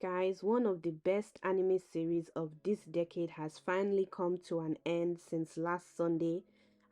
Guys, one of the best anime series of this decade has finally come to an end since last Sunday.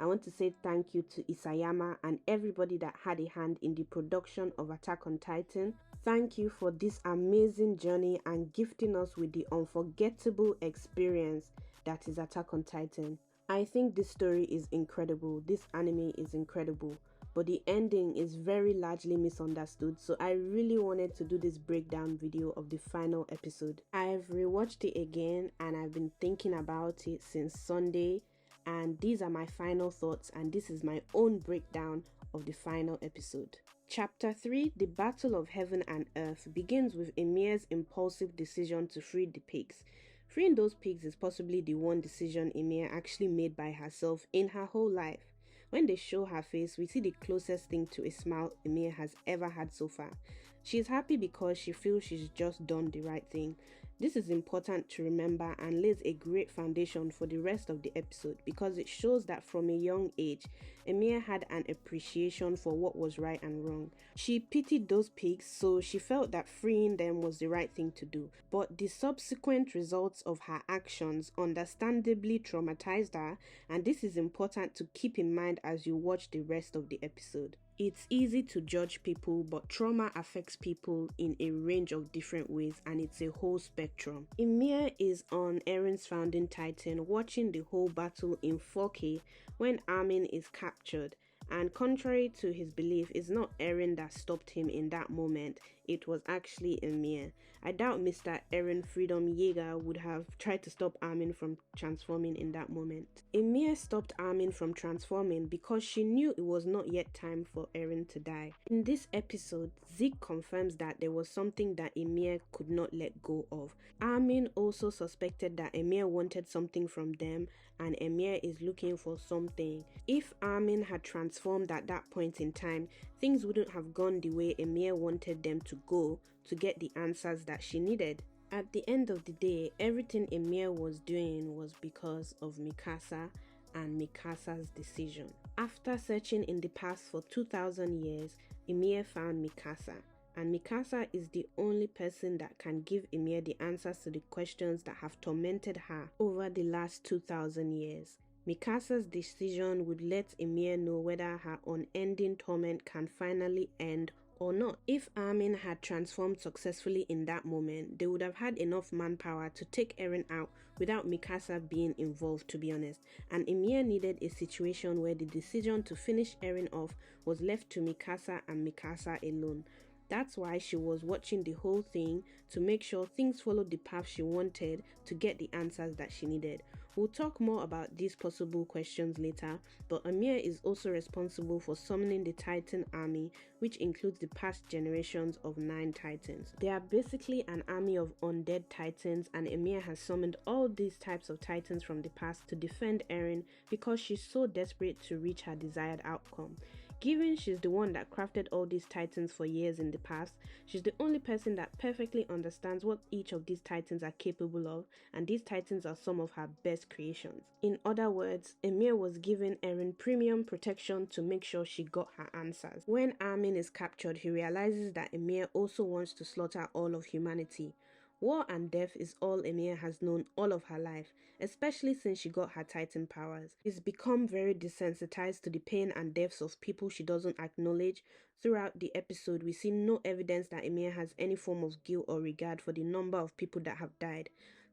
I want to say thank you to Isayama and everybody that had a hand in the production of Attack on Titan. Thank you for this amazing journey and gifting us with the unforgettable experience that is Attack on Titan. I think this story is incredible, this anime is incredible, but the ending is very largely misunderstood, so I really wanted to do this breakdown video of the final episode. I've rewatched it again and I've been thinking about it since Sunday, and these are my final thoughts, and this is my own breakdown of the final episode. Chapter 3, The Battle of Heaven and Earth, begins with Ymir's impulsive decision to free the pigs. Freeing those pigs is possibly the one decision Ymir actually made by herself in her whole life. When they show her face, we see the closest thing to a smile Ymir has ever had so far. She is happy because she feels she's just done the right thing. This is important to remember and lays a great foundation for the rest of the episode because it shows that from a young age, Ymir had an appreciation for what was right and wrong. She pitied those pigs, so she felt that freeing them was the right thing to do. But the subsequent results of her actions understandably traumatized her, and this is important to keep in mind as you watch the rest of the episode. It's easy to judge people, but trauma affects people in a range of different ways, and it's a whole spectrum. Ymir is on Eren's founding titan watching the whole battle in 4K when Armin is captured. And contrary to his belief, it's not Eren that stopped him in that moment, it was actually Ymir. I doubt Mr. Eren Freedom Jaeger would have tried to stop Armin from transforming in that moment. Ymir stopped Armin from transforming because she knew it was not yet time for Eren to die. In this episode, Zeke confirms that there was something that Ymir could not let go of. Armin also suspected that Ymir wanted something from them, and Ymir is looking for something. If Armin had transformed at that point in time, things wouldn't have gone the way Ymir wanted them to go to get the answers that she needed. At the end of the day, everything Ymir was doing was because of Mikasa and Mikasa's decision. After searching in the past for 2,000 years, Ymir found Mikasa. And Mikasa is the only person that can give Ymir the answers to the questions that have tormented her over the last 2,000 years. Mikasa's decision would let Ymir know whether her unending torment can finally end or not. If Armin had transformed successfully in that moment, they would have had enough manpower to take Eren out without Mikasa being involved, to be honest. And Ymir needed a situation where the decision to finish Eren off was left to Mikasa and Mikasa alone. That's why she was watching the whole thing to make sure things followed the path she wanted to get the answers that she needed. We'll talk more about these possible questions later, but Ymir is also responsible for summoning the Titan army, which includes the past generations of 9 Titans. They are basically an army of undead Titans, and Ymir has summoned all these types of Titans from the past to defend Eren because she's so desperate to reach her desired outcome. Given she's the one that crafted all these Titans for years in the past, she's the only person that perfectly understands what each of these Titans are capable of, and these Titans are some of her best creations. In other words, Ymir was giving Eren premium protection to make sure she got her answers. When Armin is captured, he realizes that Ymir also wants to slaughter all of humanity. War and death is all Ymir has known all of her life, especially since she got her Titan powers. She's become very desensitized to the pain and deaths of people she doesn't acknowledge. Throughout the episode, we see no evidence that Ymir has any form of guilt or regard for the number of people that have died.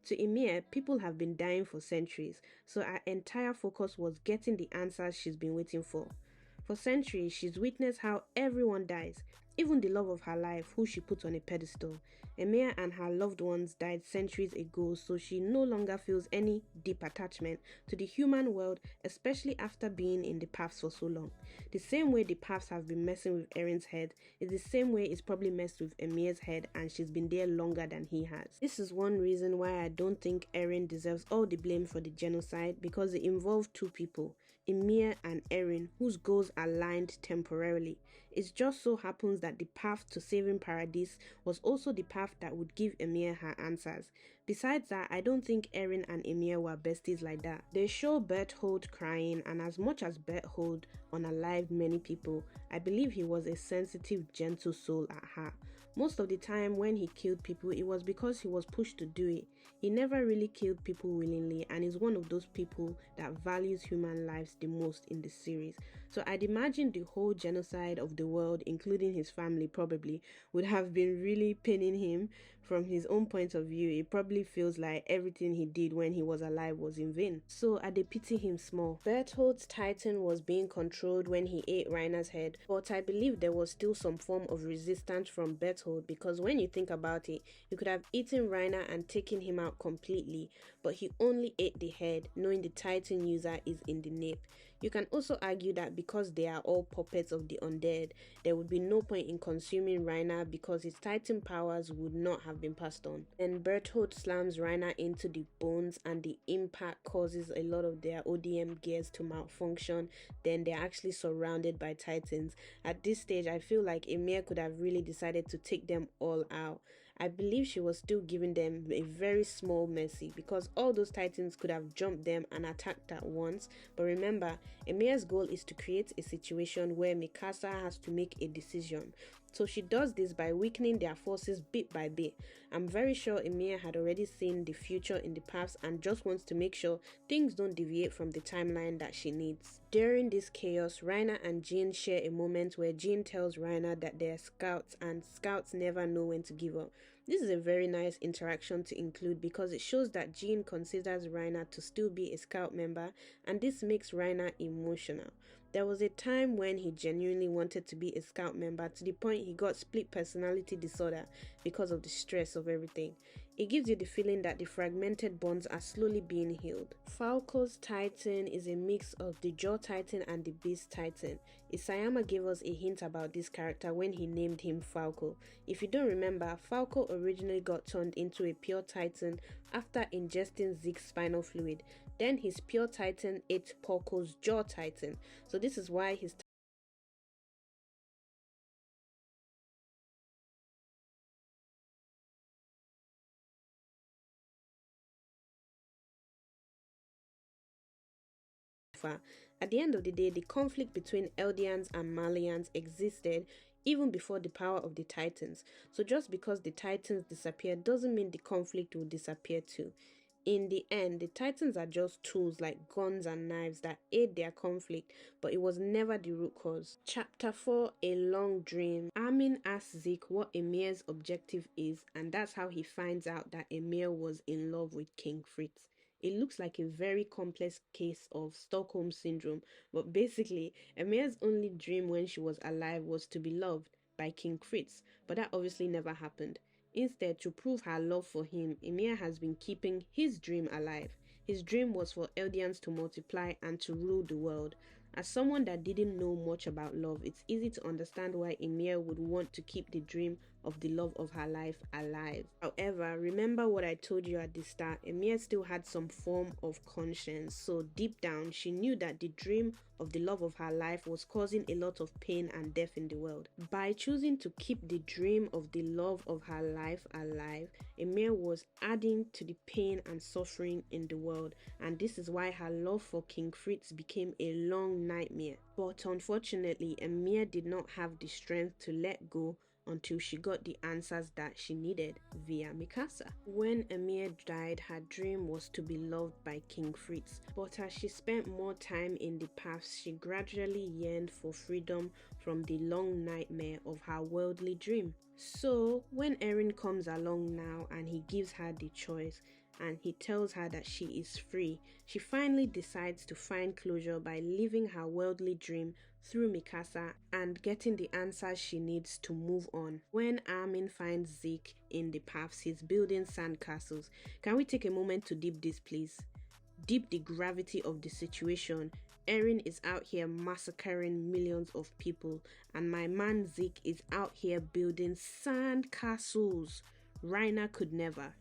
To Ymir, people have been dying for centuries, so her entire focus was getting the answers she's been waiting for. For centuries, she's witnessed how everyone dies, even the love of her life, who she put on a pedestal. Ymir and her loved ones died centuries ago, so she no longer feels any deep attachment to the human world, especially after being in the paths for so long. The same way the paths have been messing with Eren's head is the same way it's probably messed with Ymir's head, and she's been there longer than he has. This is one reason why I don't think Eren deserves all the blame for the genocide, because it involved 2 people, Ymir and Eren, whose goals aligned temporarily. It just so happens that the path to saving Paradis was also the path that would give Ymir her answers. Besides that, I don't think Eren and Ymir were besties like that. They show Berthold crying, and as much as Berthold unalived many people, I believe he was a sensitive, gentle soul at heart. Most of the time when he killed people, it was because he was pushed to do it. He never really killed people willingly and is one of those people that values human lives the most in the series. So I'd imagine the whole genocide of the world, including his family probably, would have been really paining him. From his own point of view, it probably feels like everything he did when he was alive was in vain. So I pity him small. Berthold's Titan was being controlled when he ate Reiner's head, but I believe there was still some form of resistance from Berthold, because when you think about it, you could have eaten Reiner and taken him out completely, but he only ate the head, knowing the Titan user is in the nape. You can also argue that because they are all puppets of the undead, there would be no point in consuming Reiner because his Titan powers would not have been passed on. And Berthold slams Reiner into the bones and the impact causes a lot of their ODM gears to malfunction. Then they're actually surrounded by Titans. At this stage, I feel like Ymir could have really decided to take them all out. I believe she was still giving them a very small mercy because all those Titans could have jumped them and attacked at once. But remember, Ymir's goal is to create a situation where Mikasa has to make a decision. So she does this by weakening their forces bit by bit. I'm very sure Ymir had already seen the future in the past and just wants to make sure things don't deviate from the timeline that she needs. During this chaos, Reiner and Jean share a moment where Jean tells Reiner that they're scouts and scouts never know when to give up. This is a very nice interaction to include because it shows that Jean considers Reiner to still be a scout member, and this makes Reiner emotional. There was a time when he genuinely wanted to be a scout member to the point he got split personality disorder because of the stress of everything. It gives you the feeling that the fragmented bonds are slowly being healed. Falco's Titan is a mix of the Jaw Titan and the Beast Titan. Isayama gave us a hint about this character when he named him Falco. If you don't remember, Falco originally got turned into a pure Titan after ingesting Zeke's spinal fluid. Then his pure Titan ate Porco's Jaw Titan. So this is why his At the end of the day, the conflict between Eldians and Malians existed even before the power of the Titans. So just because the Titans disappeared doesn't mean the conflict will disappear too. In the end, the Titans are just tools like guns and knives that aid their conflict, but it was never the root cause. Chapter 4, A Long Dream. Armin asks Zeke what Ymir's objective is, and that's how he finds out that Ymir was in love with King Fritz. It looks like a very complex case of Stockholm Syndrome, but basically, Ymir's only dream when she was alive was to be loved by King Fritz, but that obviously never happened. Instead, to prove her love for him, Ymir has been keeping his dream alive. His dream was for Eldians to multiply and to rule the world. As someone that didn't know much about love, it's easy to understand why Ymir would want to keep the dream of the love of her life alive. However, remember what I told you at the start, Ymir still had some form of conscience, so deep down she knew that the dream of the love of her life was causing a lot of pain and death in the world. By choosing to keep the dream of the love of her life alive, Ymir was adding to the pain and suffering in the world, and this is why her love for King Fritz became a long nightmare. But unfortunately, Ymir did not have the strength to let go until she got the answers that she needed via Mikasa. When Ymir died, her dream was to be loved by King Fritz, but as she spent more time in the past, she gradually yearned for freedom from the long nightmare of her worldly dream. So when Eren comes along now and he gives her the choice, and he tells her that she is free, she finally decides to find closure by living her worldly dream through Mikasa and getting the answers she needs to move on. When Armin finds Zeke in the paths, he's building sandcastles. Can we take a moment to deep this, please? Deep the gravity of the situation. Eren is out here massacring millions of people, and my man Zeke is out here building sandcastles. Reiner could never.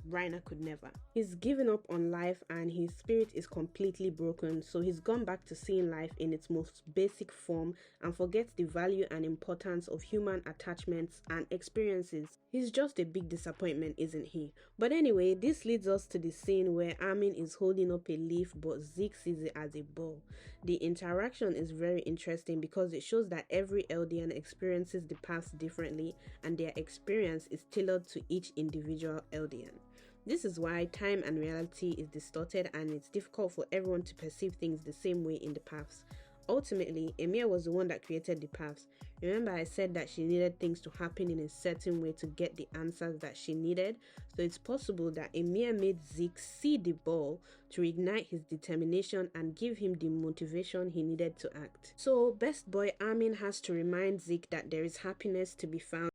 Reiner could never. He's given up on life and his spirit is completely broken, so he's gone back to seeing life in its most basic form and forgets the value and importance of human attachments and experiences. He's just a big disappointment, isn't he? But anyway, this leads us to the scene where Armin is holding up a leaf but Zeke sees it as a ball. The interaction is very interesting because it shows that every Eldian experiences the past differently and their experience is tailored to each individual Eldian. This is why time and reality is distorted and it's difficult for everyone to perceive things the same way in the paths. Ultimately, Ymir was the one that created the paths. Remember I said that she needed things to happen in a certain way to get the answers that she needed? So it's possible that Ymir made Zeke see the ball to reignite his determination and give him the motivation he needed to act. So best boy Armin has to remind Zeke that there is happiness to be found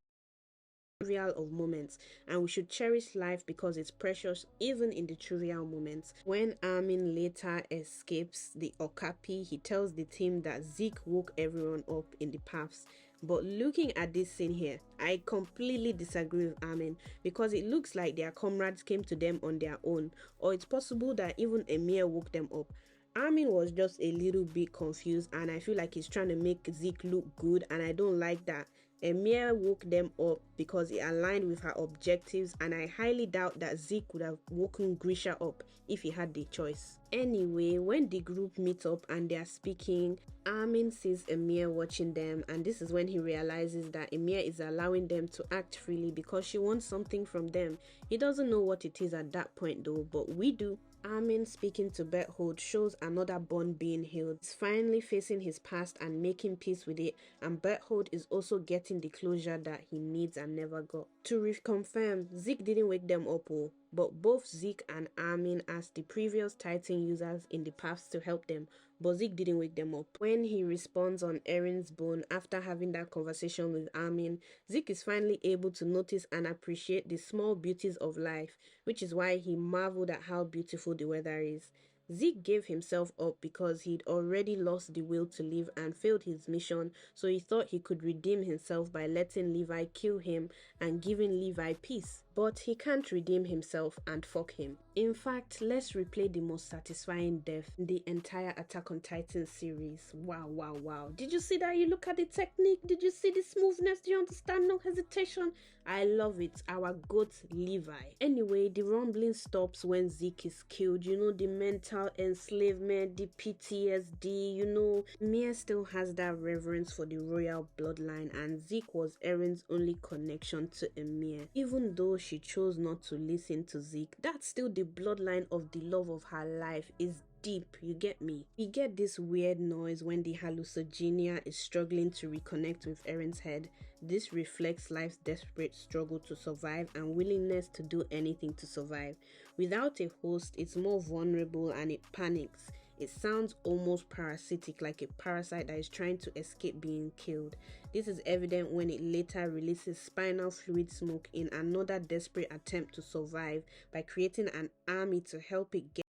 trivial of moments and we should cherish life because it's precious even in the trivial moments. When Armin later escapes the Okapi, he tells the team that Zeke woke everyone up in the paths. But looking at this scene here, I completely disagree with Armin because it looks like their comrades came to them on their own, or it's possible that even Ymir woke them up. Armin was just a little bit confused and I feel like he's trying to make Zeke look good and I don't like that. Ymir woke them up because it aligned with her objectives and I highly doubt that Zeke would have woken Grisha up if he had the choice. Anyway, when the group meet up and they are speaking, Armin sees Ymir watching them and this is when he realizes that Ymir is allowing them to act freely because she wants something from them. He doesn't know what it is at that point though, but we do. Armin speaking to Berthold shows another bond being healed. He's finally facing his past and making peace with it, and Berthold is also getting the closure that he needs and never got. To reconfirm, Zeke didn't wake them up, but both Zeke and Armin asked the previous Titan users in the past to help them, but Zeke didn't wake them up. When he responds on Eren's bone after having that conversation with Armin, Zeke is finally able to notice and appreciate the small beauties of life, which is why he marveled at how beautiful the weather is. Zeke gave himself up because he'd already lost the will to live and failed his mission, so he thought he could redeem himself by letting Levi kill him and giving Levi peace. But he can't redeem himself and fuck him. In fact, let's replay the most satisfying death in the entire Attack on Titan series. Wow, wow, wow. Did you see that? You look at the technique? Did you see the smoothness? Do you understand? No hesitation. I love it. Our goat Levi. Anyway, the rumbling stops when Zeke is killed. You know, the mental enslavement, the PTSD, you know. Mia still has that reverence for the royal bloodline and Zeke was Eren's only connection to Ymir. Even though she chose not to listen to Zeke, that's still the bloodline of the love of her life. Is deep, you get me? We get this weird noise when the hallugienia is struggling to reconnect with Eren's head. This reflects life's desperate struggle to survive and willingness to do anything to survive. Without a host, it's more vulnerable and it panics. It sounds almost parasitic, like a parasite that is trying to escape being killed. This is evident when it later releases spinal fluid smoke in another desperate attempt to survive by creating an army to help it get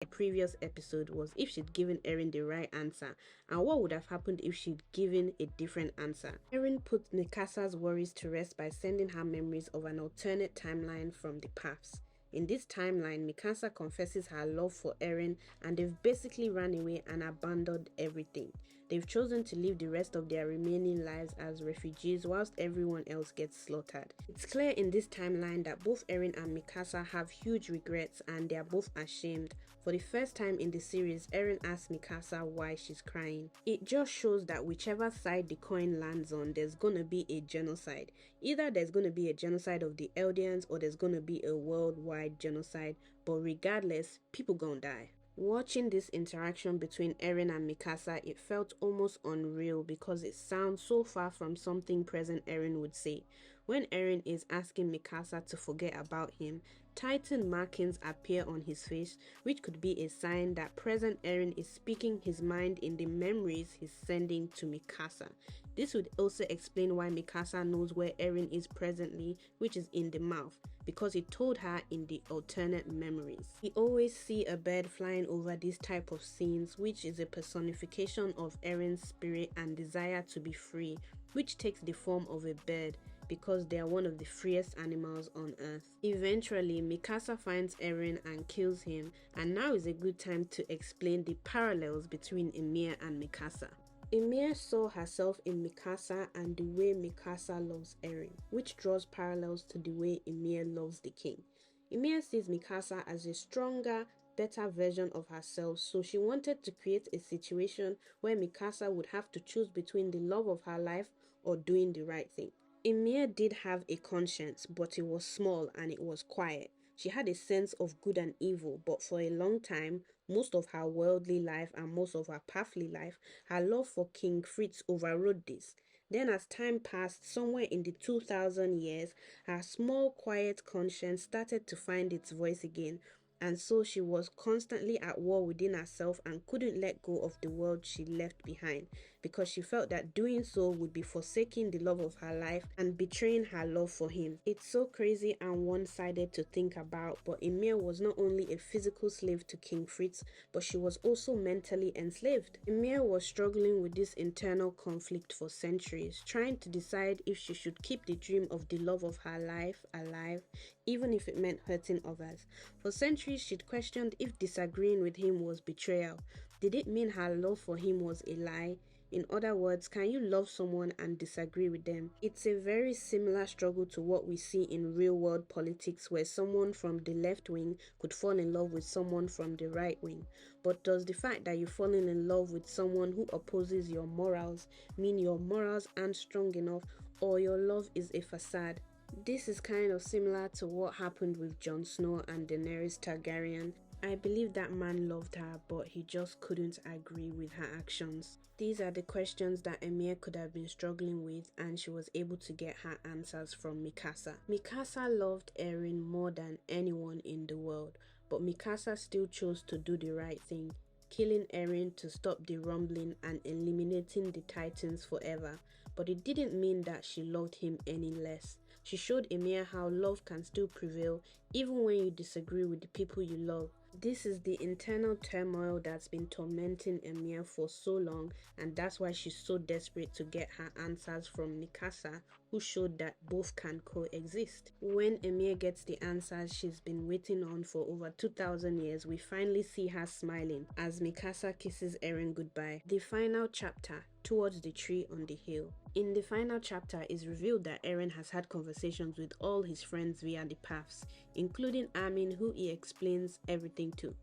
the previous episode was if she'd given Eren the right answer and what would have happened if she'd given a different answer. Eren put Mikasa's worries to rest by sending her memories of an alternate timeline from the past. In this timeline, Mikasa confesses her love for Eren and they've basically run away and abandoned everything. They've chosen to live the rest of their remaining lives as refugees whilst everyone else gets slaughtered. It's clear in this timeline that both Eren and Mikasa have huge regrets and they are both ashamed. For the first time in the series, Eren asks Mikasa why she's crying. It just shows that whichever side the coin lands on, there's gonna be a genocide. Either there's gonna be a genocide of the Eldians or there's gonna be a worldwide genocide, but regardless, people gonna die. Watching this interaction between Eren and Mikasa, it felt almost unreal because it sounds so far from something present Eren would say. When Eren is asking Mikasa to forget about him, Titan markings appear on his face, which could be a sign that present Eren is speaking his mind in the memories he's sending to Mikasa. This would also explain why Mikasa knows where Eren is presently, which is in the mouth, because he told her in the alternate memories. We always see a bird flying over these type of scenes, which is a personification of Eren's spirit and desire to be free, which takes the form of a bird because they are one of the freest animals on earth. Eventually, Mikasa finds Eren and kills him, and now is a good time to explain the parallels between Ymir and Mikasa. Ymir saw herself in Mikasa and the way Mikasa loves Eren, which draws parallels to the way Ymir loves the king. Ymir sees Mikasa as a stronger, better version of herself, so she wanted to create a situation where Mikasa would have to choose between the love of her life or doing the right thing. Ymir did have a conscience, but it was small and it was quiet. She had a sense of good and evil, but for a long time, most of her worldly life and most of her pathly life, her love for King Fritz overrode this. Then as time passed, somewhere in the 2000 years, her small quiet conscience started to find its voice again, and so she was constantly at war within herself and couldn't let go of the world she left behind, because she felt that doing so would be forsaking the love of her life and betraying her love for him. It's so crazy and one-sided to think about, but Ymir was not only a physical slave to King Fritz, but she was also mentally enslaved. Ymir was struggling with this internal conflict for centuries, trying to decide if she should keep the dream of the love of her life alive, even if it meant hurting others. For centuries, she'd questioned if disagreeing with him was betrayal. Did it mean her love for him was a lie? In other words, can you love someone and disagree with them? It's a very similar struggle to what we see in real world politics, where someone from the left wing could fall in love with someone from the right wing. But does the fact that you're falling in love with someone who opposes your morals mean your morals aren't strong enough, or your love is a facade? This is kind of similar to what happened with Jon Snow and Daenerys Targaryen. I believe that man loved her, but he just couldn't agree with her actions. These are the questions that Ymir could have been struggling with, and she was able to get her answers from Mikasa. Mikasa loved Eren more than anyone in the world, but Mikasa still chose to do the right thing, killing Eren to stop the rumbling and eliminating the Titans forever. But it didn't mean that she loved him any less. She showed Ymir how love can still prevail even when you disagree with the people you love. This is the internal turmoil that's been tormenting Ymir for so long, and that's why she's so desperate to get her answers from Mikasa, who showed that both can coexist. When Ymir gets the answers she's been waiting on for over 2000 years, we finally see her smiling as Mikasa kisses Eren goodbye. The final chapter, Towards the Tree on the Hill. In the final chapter, it's revealed that Eren has had conversations with all his friends via the paths, including Armin, who he explains everything to.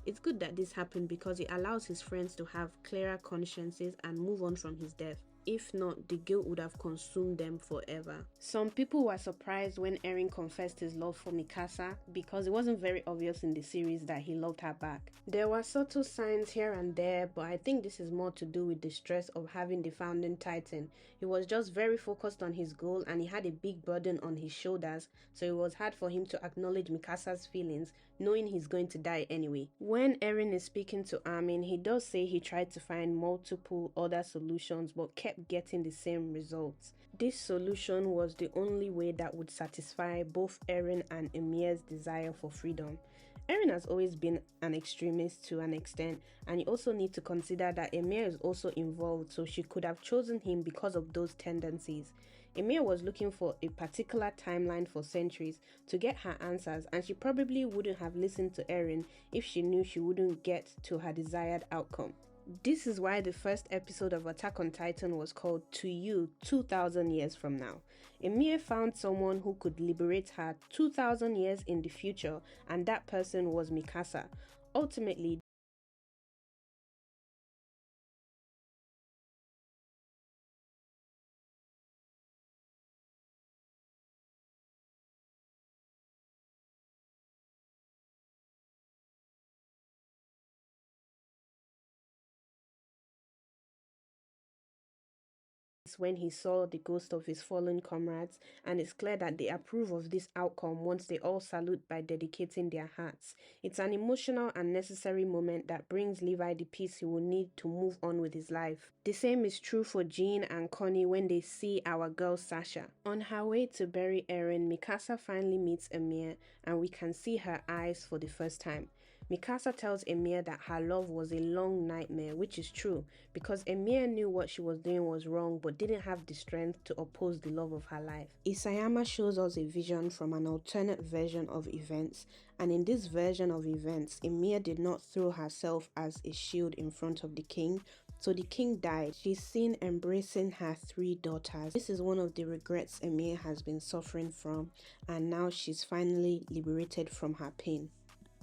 It's good that this happened because it allows his friends to have clearer consciences and move on from his death. If not, the guilt would have consumed them forever. Some people were surprised when Eren confessed his love for Mikasa because it wasn't very obvious in the series that he loved her back. There were subtle signs here and there, but I think this is more to do with the stress of having the founding titan. He was just very focused on his goal and he had a big burden on his shoulders, so it was hard for him to acknowledge Mikasa's feelings, knowing he's going to die anyway. When Eren is speaking to Armin, he does say he tried to find multiple other solutions but kept getting the same results. This solution was the only way that would satisfy both Eren and Ymir's desire for freedom. Eren has always been an extremist to an extent, and you also need to consider that Ymir is also involved, so she could have chosen him because of those tendencies. Ymir was looking for a particular timeline for centuries to get her answers, and she probably wouldn't have listened to Eren if she knew she wouldn't get to her desired outcome. This is why the first episode of Attack on Titan was called To You 2000 years from now. Ymir found someone who could liberate her 2000 years in the future, and that person was Mikasa. Ultimately, face when he saw the ghost of his fallen comrades, and it's clear that they approve of this outcome once they all salute by dedicating their hearts. It's an emotional and necessary moment that brings Levi the peace he will need to move on with his life. The same is true for Jean and Connie when they see our girl Sasha. On her way to bury Eren, Mikasa finally meets Ymir, and we can see her eyes for the first time. Mikasa tells Ymir that her love was a long nightmare, which is true, because Ymir knew what she was doing was wrong but didn't have the strength to oppose the love of her life. Isayama shows us a vision from an alternate version of events, and in this version of events, Ymir did not throw herself as a shield in front of the king, so the king died. She's seen embracing her 3 daughters. This is one of the regrets Ymir has been suffering from, and now she's finally liberated from her pain.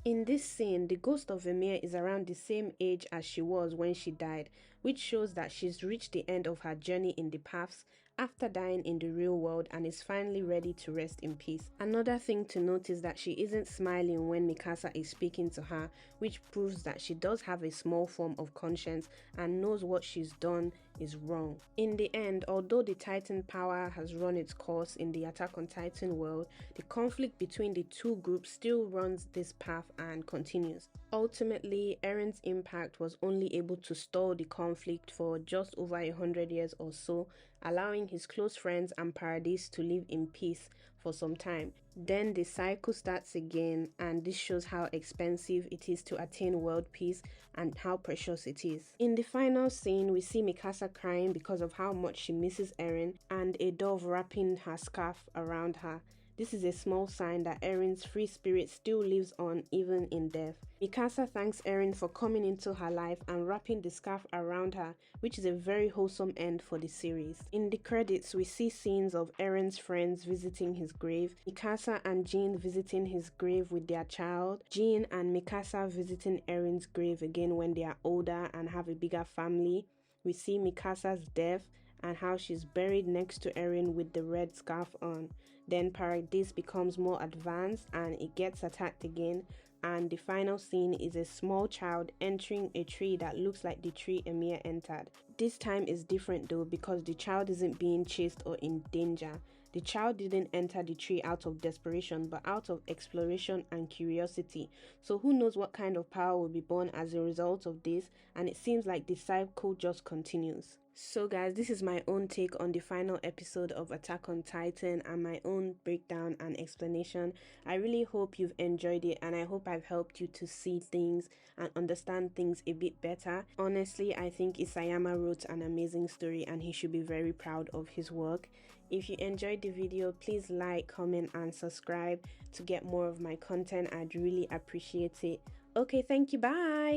In this scene, the ghost of Ymir is around the same age as she was when she died, which shows that she's reached the end of her journey in the paths after dying in the real world and is finally ready to rest in peace. Another thing to note is that she isn't smiling when Mikasa is speaking to her, which proves that she does have a small form of conscience and knows what she's done is wrong. In the end, although the Titan power has run its course in the Attack on Titan world, the conflict between the two groups still runs this path and continues. Ultimately, Eren's impact was only able to stall the conflict for just over 100 years or so, allowing his close friends and paradis to live in peace for some time. Then the cycle starts again, and this shows how expensive it is to attain world peace and how precious it is. In the final scene, we see Mikasa crying because of how much she misses Eren and a dove wrapping her scarf around her. This is a small sign that Eren's free spirit still lives on even in death. Mikasa thanks Eren for coming into her life and wrapping the scarf around her, which is a very wholesome end for the series. In the credits, we see scenes of Eren's friends visiting his grave, Mikasa and Jean visiting his grave with their child, Jean and Mikasa visiting Eren's grave again when they are older and have a bigger family. We see Mikasa's death and how she's buried next to Eren with the red scarf on. Then Paradis becomes more advanced and it gets attacked again, and the final scene is a small child entering a tree that looks like the tree Ymir entered. This time is different though, because the child isn't being chased or in danger. The child didn't enter the tree out of desperation but out of exploration and curiosity. So who knows what kind of power will be born as a result of this, and it seems like the cycle just continues. So guys, this is my own take on the final episode of Attack on Titan and my own breakdown and explanation. I really hope you've enjoyed it, and I hope I've helped you to see things and understand things a bit better. Honestly, I think Isayama wrote an amazing story and he should be very proud of his work. If you enjoyed the video, please like, comment and subscribe to get more of my content. I'd really appreciate it. Okay, thank you, bye!